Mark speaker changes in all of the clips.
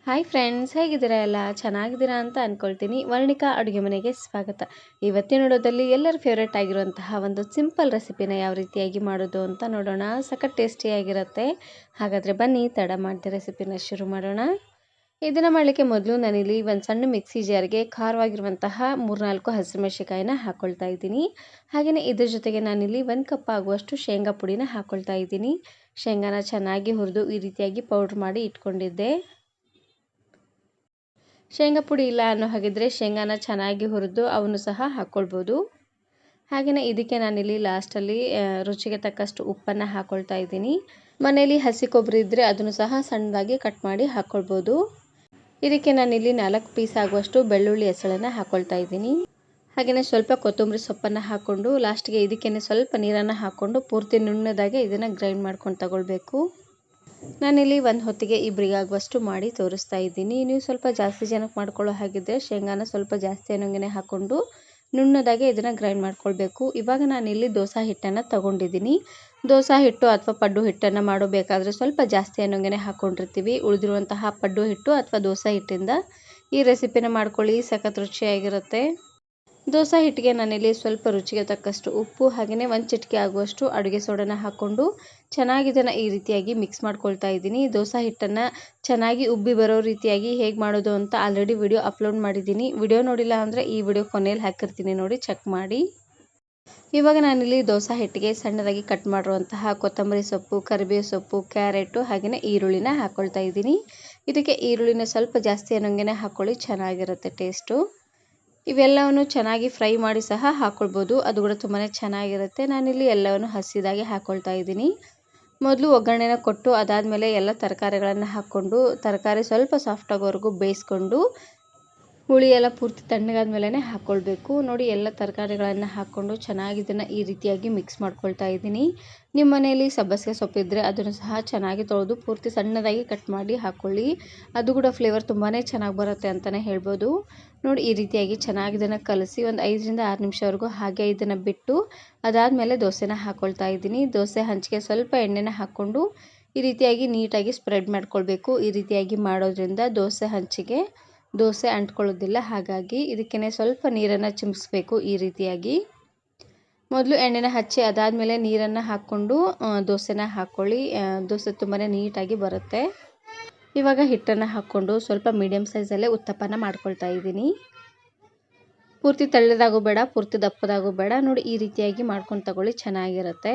Speaker 1: Hi friends, ಹೇಗಿದ್ದೀರಾ? ಎಲ್ಲ ಚೆನ್ನಾಗಿದ್ದೀರಾ ಅಂತ ಅಂದ್ಕೊಳ್ತೀನಿ. ವರ್ಣಿಕಾ ಅಡುಗೆ ಮನೆಗೆ ಸ್ವಾಗತ. ಇವತ್ತಿನ ವಿಡಿಯೋದಲ್ಲಿ ಎಲ್ಲರ ಫೇವ್ರೇಟ್ ಆಗಿರುವಂತಹ ಒಂದು ಸಿಂಪಲ್ ರೆಸಿಪಿನ ಯಾವ ರೀತಿಯಾಗಿ ಮಾಡೋದು ಅಂತ ನೋಡೋಣ. ಸಖತ್ ಟೇಸ್ಟಿಯಾಗಿರುತ್ತೆ. ಹಾಗಾದರೆ ಬನ್ನಿ, ತಡ ಮಾಡದೆ ರೆಸಿಪಿನ ಶುರು ಮಾಡೋಣ. ಇದನ್ನು ಮಾಡಲಿಕ್ಕೆ ಮೊದಲು ನಾನಿಲ್ಲಿ ಒಂದು ಸಣ್ಣ ಮಿಕ್ಸಿ ಜಾರ್ಗೆ ಖಾರವಾಗಿರುವಂತಹ 3-4 ಹಸಿರುಮೆಣಸಿಕಾಯಿನ ಹಾಕ್ಕೊಳ್ತಾ ಇದ್ದೀನಿ. ಹಾಗೆಯೇ ಇದ್ರ ಜೊತೆಗೆ ನಾನಿಲ್ಲಿ 1 ಕಪ್ ಆಗುವಷ್ಟು ಶೇಂಗಾ ಪುಡಿನ ಹಾಕ್ಕೊಳ್ತಾ ಇದ್ದೀನಿ. ಶೇಂಗಾನ ಚೆನ್ನಾಗಿ ಹುರಿದು ಈ ರೀತಿಯಾಗಿ ಪೌಡ್ರ್ ಮಾಡಿ ಇಟ್ಕೊಂಡಿದ್ದೆ. ಶೇಂಗಾ ಪುಡಿ ಇಲ್ಲ ಅನ್ನೋ ಹಾಗಿದ್ರೆ ಶೇಂಗಾನ ಚೆನ್ನಾಗಿ ಹುರಿದು ಅವನ್ನು ಸಹ ಹಾಕ್ಕೊಳ್ಬೋದು. ಹಾಗೆಯೇ ಇದಕ್ಕೆ ನಾನಿಲ್ಲಿ ಲಾಸ್ಟಲ್ಲಿ ರುಚಿಗೆ ತಕ್ಕಷ್ಟು ಉಪ್ಪನ್ನು ಹಾಕ್ಕೊಳ್ತಾ ಇದ್ದೀನಿ. ಮನೆಯಲ್ಲಿ ಹಸಿ ಕೊಬ್ಬರಿ ಇದ್ದರೆ ಅದನ್ನು ಸಹ ಸಣ್ಣದಾಗಿ ಕಟ್ ಮಾಡಿ ಹಾಕ್ಕೊಳ್ಬೋದು. ಇದಕ್ಕೆ ನಾನಿಲ್ಲಿ 4 ಪೀಸ್ ಆಗುವಷ್ಟು ಬೆಳ್ಳುಳ್ಳಿ ಹೆಸಳನ್ನು ಹಾಕ್ಕೊಳ್ತಾ ಇದ್ದೀನಿ. ಹಾಗೆಯೇ ಸ್ವಲ್ಪ ಕೊತ್ತಂಬರಿ ಸೊಪ್ಪನ್ನು ಹಾಕ್ಕೊಂಡು ಲಾಸ್ಟಿಗೆ ಇದಕ್ಕೇ ಸ್ವಲ್ಪ ನೀರನ್ನು ಹಾಕ್ಕೊಂಡು ಪೂರ್ತಿ ನುಣ್ಣದಾಗಿ ಇದನ್ನು ಗ್ರೈಂಡ್ ಮಾಡ್ಕೊಂಡು ತಗೊಳ್ಬೇಕು. ನಾನಿಲ್ಲಿ ಒಂದು ಹೊತ್ತಿಗೆ ಇಬ್ಬರಿಗಾಗುವಷ್ಟು ಮಾಡಿ ತೋರಿಸ್ತಾ ಇದ್ದೀನಿ. ನೀವು ಸ್ವಲ್ಪ ಜಾಸ್ತಿ ಜನಕ್ಕೆ ಮಾಡ್ಕೊಳ್ಳೋ ಹಾಗಿದ್ದರೆ ಶೇಂಗಾನ ಸ್ವಲ್ಪ ಜಾಸ್ತಿ ಅನ್ನೋಂಗೆ ಹಾಕ್ಕೊಂಡು ನುಣ್ಣದಾಗೆ ಇದನ್ನು ಗ್ರೈಂಡ್ ಮಾಡ್ಕೊಳ್ಬೇಕು. ಇವಾಗ ನಾನಿಲ್ಲಿ ದೋಸೆ ಹಿಟ್ಟನ್ನು ತಗೊಂಡಿದ್ದೀನಿ. ದೋಸೆ ಹಿಟ್ಟು ಅಥವಾ ಪಡ್ಡು ಹಿಟ್ಟನ್ನು ಮಾಡಬೇಕಾದ್ರೆ ಸ್ವಲ್ಪ ಜಾಸ್ತಿ ಅನ್ನೋಂಗೆ ಹಾಕ್ಕೊಂಡಿರ್ತೀವಿ. ಉಳಿದಿರುವಂತಹ ಪಡ್ಡು ಹಿಟ್ಟು ಅಥವಾ ದೋಸೆ ಹಿಟ್ಟಿಂದ ಈ ರೆಸಿಪಿನ ಮಾಡ್ಕೊಳ್ಳಿ, ಸಖತ್ ರುಚಿಯಾಗಿರುತ್ತೆ. ದೋಸೆ ಹಿಟ್ಟಿಗೆ ನಾನಿಲ್ಲಿ ಸ್ವಲ್ಪ ರುಚಿಗೆ ತಕ್ಕಷ್ಟು ಉಪ್ಪು ಹಾಗೆಯೇ 1 ಚಿಟಿಕೆ ಆಗುವಷ್ಟು ಅಡುಗೆ ಸೋಡಾನ ಹಾಕ್ಕೊಂಡು ಚೆನ್ನಾಗಿ ಇದನ್ನು ಈ ರೀತಿಯಾಗಿ ಮಿಕ್ಸ್ ಮಾಡ್ಕೊಳ್ತಾ ಇದ್ದೀನಿ. ದೋಸೆ ಹಿಟ್ಟನ್ನು ಚೆನ್ನಾಗಿ ಉಬ್ಬಿ ಬರೋ ರೀತಿಯಾಗಿ ಹೇಗೆ ಮಾಡೋದು ಅಂತ ಆಲ್ರೆಡಿ ವಿಡಿಯೋ ಅಪ್ಲೋಡ್ ಮಾಡಿದ್ದೀನಿ. ವಿಡಿಯೋ ನೋಡಿಲ್ಲ ಅಂದರೆ ಈ ವಿಡಿಯೋ ಕೊನೆಯಲ್ಲಿ ಹಾಕಿರ್ತೀನಿ, ನೋಡಿ ಚೆಕ್ ಮಾಡಿ. ಇವಾಗ ನಾನಿಲ್ಲಿ ದೋಸೆ ಹಿಟ್ಟಿಗೆ ಸಣ್ಣದಾಗಿ ಕಟ್ ಮಾಡಿರುವಂತಹ ಕೊತ್ತಂಬರಿ ಸೊಪ್ಪು, ಕರಿಬೇವು ಸೊಪ್ಪು, ಕ್ಯಾರೆಟು ಹಾಗೆಯೇ ಈರುಳ್ಳಿನ ಹಾಕ್ಕೊಳ್ತಾ ಇದ್ದೀನಿ. ಇದಕ್ಕೆ ಈರುಳ್ಳಿನ ಸ್ವಲ್ಪ ಜಾಸ್ತಿ ಅನ್ನೋಂಗೆ ಹಾಕ್ಕೊಳ್ಳಿ, ಚೆನ್ನಾಗಿರುತ್ತೆ ಟೇಸ್ಟು. ಇವೆಲ್ಲವನ್ನು ಚೆನ್ನಾಗಿ ಫ್ರೈ ಮಾಡಿ ಸಹ ಹಾಕ್ಕೊಳ್ಬೋದು, ಅದು ಕೂಡ ತುಂಬಾ ಚೆನ್ನಾಗಿರುತ್ತೆ. ನಾನಿಲ್ಲಿ ಎಲ್ಲವನ್ನು ಹಸಿದಾಗಿ ಹಾಕ್ಕೊಳ್ತಾ ಇದ್ದೀನಿ. ಮೊದಲು ಒಗ್ಗರಣೆನ ಕೊಟ್ಟು ಅದಾದಮೇಲೆ ಎಲ್ಲ ತರಕಾರಿಗಳನ್ನು ಹಾಕ್ಕೊಂಡು ತರಕಾರಿ ಸ್ವಲ್ಪ ಸಾಫ್ಟ್ ಆಗೋವರೆಗೂ ಬೇಯಿಸ್ಕೊಂಡು ಹುಳಿ ಎಲ್ಲ ಪೂರ್ತಿ ತಣ್ಣಗಾದ ಮೇಲೇ ಹಾಕ್ಕೊಳ್ಬೇಕು. ನೋಡಿ, ಎಲ್ಲ ತರಕಾರಿಗಳನ್ನು ಹಾಕ್ಕೊಂಡು ಚೆನ್ನಾಗಿ ಇದನ್ನು ಈ ರೀತಿಯಾಗಿ ಮಿಕ್ಸ್ ಮಾಡ್ಕೊಳ್ತಾ ಇದ್ದೀನಿ. ನಿಮ್ಮ ಮನೆಯಲ್ಲಿ ಸಬ್ಬಸಿಗೆ ಸೊಪ್ಪಿದ್ದರೆ ಅದನ್ನು ಸಹ ಚೆನ್ನಾಗಿ ತೊಳೆದು ಪೂರ್ತಿ ಸಣ್ಣದಾಗಿ ಕಟ್ ಮಾಡಿ ಹಾಕ್ಕೊಳ್ಳಿ, ಅದು ಕೂಡ ಫ್ಲೇವರ್ ತುಂಬಾ ಚೆನ್ನಾಗಿ ಬರುತ್ತೆ ಅಂತಲೇ ಹೇಳ್ಬೋದು. ನೋಡಿ, ಈ ರೀತಿಯಾಗಿ ಚೆನ್ನಾಗಿ ಇದನ್ನು ಕಲಸಿ ಒಂದು 5-6 ನಿಮಿಷವರೆಗೂ ಹಾಗೆ ಇದನ್ನು ಬಿಟ್ಟು ಅದಾದಮೇಲೆ ದೋಸೆನ ಹಾಕ್ಕೊಳ್ತಾ ಇದ್ದೀನಿ. ದೋಸೆ ಹಂಚಿಗೆ ಸ್ವಲ್ಪ ಎಣ್ಣೆನ ಹಾಕ್ಕೊಂಡು ಈ ರೀತಿಯಾಗಿ ನೀಟಾಗಿ ಸ್ಪ್ರೆಡ್ ಮಾಡ್ಕೊಳ್ಬೇಕು. ಈ ರೀತಿಯಾಗಿ ಮಾಡೋದ್ರಿಂದ ದೋಸೆ ಹಂಚಿಗೆ ದೋಸೆ ಅಂಟ್ಕೊಳ್ಳೋದಿಲ್ಲ. ಹಾಗಾಗಿ ಇದಕ್ಕೇ ಸ್ವಲ್ಪ ನೀರನ್ನು ಚಿಮ್ಮಿಸ್ಬೇಕು. ಈ ರೀತಿಯಾಗಿ ಮೊದಲು ಎಣ್ಣೆನ ಹಚ್ಚಿ ಅದಾದಮೇಲೆ ನೀರನ್ನು ಹಾಕ್ಕೊಂಡು ದೋಸೆನ ಹಾಕ್ಕೊಳ್ಳಿ, ದೋಸೆ ತುಂಬಾ ನೀಟಾಗಿ ಬರುತ್ತೆ. ಇವಾಗ ಹಿಟ್ಟನ್ನು ಹಾಕ್ಕೊಂಡು ಸ್ವಲ್ಪ ಮೀಡಿಯಮ್ ಸೈಜಲ್ಲೇ ಉತ್ತಪ್ಪನ ಮಾಡ್ಕೊಳ್ತಾ ಇದ್ದೀನಿ. ಪೂರ್ತಿ ತೆಳ್ಳದಾಗೂ ಬೇಡ, ಪೂರ್ತಿ ದಪ್ಪದಾಗೂ ಬೇಡ. ನೋಡಿ, ಈ ರೀತಿಯಾಗಿ ಮಾಡ್ಕೊಂಡು ತಗೊಳ್ಳಿ, ಚೆನ್ನಾಗಿರುತ್ತೆ.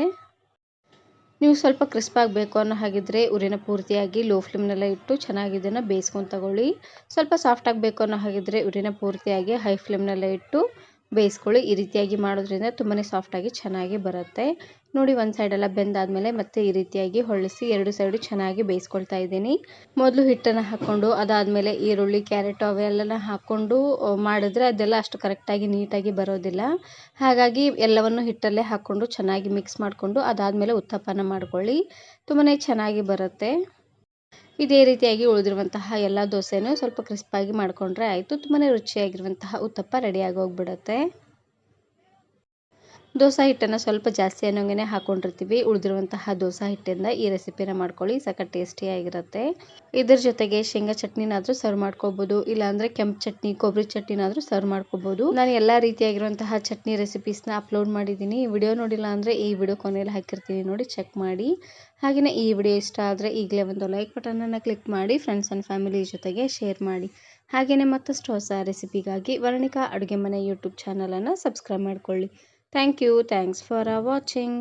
Speaker 1: ನೀವು ಸ್ವಲ್ಪ ಕ್ರಿಸ್ಪ್ ಆಗಬೇಕು ಅನ್ನೋ ಹಾಗಿದ್ರೆ ಉರಿನ ಪೂರ್ತಿಯಾಗಿ ಲೋ ಫ್ಲೇಮ್ನಲ್ಲೇ ಇಟ್ಟು ಚೆನ್ನಾಗಿ ಇದನ್ನು ಬೇಯಿಸ್ಕೊಂಡು ತಗೊಳ್ಳಿ. ಸ್ವಲ್ಪ ಸಾಫ್ಟ್ ಆಗಬೇಕು ಅನ್ನೋ ಹಾಗಿದ್ರೆ ಉರಿನ ಪೂರ್ತಿಯಾಗಿ ಹೈ ಫ್ಲೇಮ್ನಲ್ಲೇ ಇಟ್ಟು ಬೇಯಿಸ್ಕೊಳ್ಳಿ. ಈ ರೀತಿಯಾಗಿ ಮಾಡೋದ್ರಿಂದ ತುಂಬಾ ಸಾಫ್ಟಾಗಿ ಚೆನ್ನಾಗಿ ಬರುತ್ತೆ. ನೋಡಿ, ಒಂದು ಸೈಡೆಲ್ಲ ಬೆಂದಾದಮೇಲೆ ಮತ್ತೆ ಈ ರೀತಿಯಾಗಿ ಹೊಳ್ಳಿಸಿ 2 ಸೈಡು ಚೆನ್ನಾಗಿ ಬೇಯಿಸ್ಕೊಳ್ತಾ ಇದ್ದೀನಿ. ಮೊದಲು ಹಿಟ್ಟನ್ನು ಹಾಕ್ಕೊಂಡು ಅದಾದಮೇಲೆ ಈರುಳ್ಳಿ, ಕ್ಯಾರೆಟು ಅವೆಲ್ಲನ ಹಾಕ್ಕೊಂಡು ಮಾಡಿದ್ರೆ ಅದೆಲ್ಲ ಅಷ್ಟು ಕರೆಕ್ಟಾಗಿ ನೀಟಾಗಿ ಬರೋದಿಲ್ಲ. ಹಾಗಾಗಿ ಎಲ್ಲವನ್ನು ಹಿಟ್ಟಲ್ಲೇ ಹಾಕ್ಕೊಂಡು ಚೆನ್ನಾಗಿ ಮಿಕ್ಸ್ ಮಾಡಿಕೊಂಡು ಅದಾದಮೇಲೆ ಉತ್ತಪ್ಪನ ಮಾಡ್ಕೊಳ್ಳಿ, ತುಂಬಾ ಚೆನ್ನಾಗಿ ಬರುತ್ತೆ. ಇದೇ ರೀತಿಯಾಗಿ ಉಳಿದಿರುವಂತಹ ಎಲ್ಲ ದೋಸೆನೂ ಸ್ವಲ್ಪ ಕ್ರಿಸ್ಪಾಗಿ ಮಾಡಿಕೊಂಡ್ರೆ ಆಯಿತು. ತುಂಬಾ ರುಚಿಯಾಗಿರುವಂತಹ ಉತ್ತಪ್ಪ ರೆಡಿಯಾಗಿ ಹೋಗ್ಬಿಡುತ್ತೆ. ದೋಸೆ ಹಿಟ್ಟನ್ನು ಸ್ವಲ್ಪ ಜಾಸ್ತಿ ಅನ್ನೋಂಗೆ ಹಾಕ್ಕೊಂಡಿರ್ತೀವಿ. ಉಳಿದಿರುವಂತಹ ದೋಸೆ ಹಿಟ್ಟಿಂದ ಈ ರೆಸಿಪಿನ ಮಾಡ್ಕೊಳ್ಳಿ, ಸಖತ್ ಟೇಸ್ಟಿಯಾಗಿರುತ್ತೆ. ಇದ್ರ ಜೊತೆಗೆ ಶೇಂಗಾ ಚಟ್ನಿನಾದರೂ ಸರ್ವ್ ಮಾಡ್ಕೋಬೋದು, ಇಲ್ಲಾಂದರೆ ಕೆಂಪು ಚಟ್ನಿ, ಕೊಬ್ಬರಿ ಚಟ್ನಿನಾದರೂ ಸರ್ವ್ ಮಾಡ್ಕೋಬೋದು. ನಾನು ಎಲ್ಲ ರೀತಿಯಾಗಿರುವಂತಹ ಚಟ್ನಿ ರೆಸಿಪೀಸ್ನ ಅಪ್ಲೋಡ್ ಮಾಡಿದ್ದೀನಿ. ವಿಡಿಯೋ ನೋಡಿಲ್ಲ ಅಂದರೆ ಈ ವಿಡಿಯೋ ಕೊನೆಯಲ್ಲಿ ಹಾಕಿರ್ತೀನಿ, ನೋಡಿ ಚೆಕ್ ಮಾಡಿ. ಹಾಗೆಯೇ ಈ ವಿಡಿಯೋ ಇಷ್ಟ ಆದರೆ ಈಗಲೇ ಒಂದು ಲೈಕ್ ಬಟನನ್ನು ಕ್ಲಿಕ್ ಮಾಡಿ, ಫ್ರೆಂಡ್ಸ್ ಆ್ಯಂಡ್ ಫ್ಯಾಮಿಲಿ ಜೊತೆಗೆ ಶೇರ್ ಮಾಡಿ. ಹಾಗೆಯೇ ಮತ್ತಷ್ಟು ಹೊಸ ರೆಸಿಪಿಗಾಗಿ ವರ್ಣಿಕಾ ಅಡುಗೆ ಮನೆ ಯೂಟ್ಯೂಬ್ ಚಾನಲನ್ನು ಸಬ್ಸ್ಕ್ರೈಬ್ ಮಾಡ್ಕೊಳ್ಳಿ. Thank you. Thanks for watching.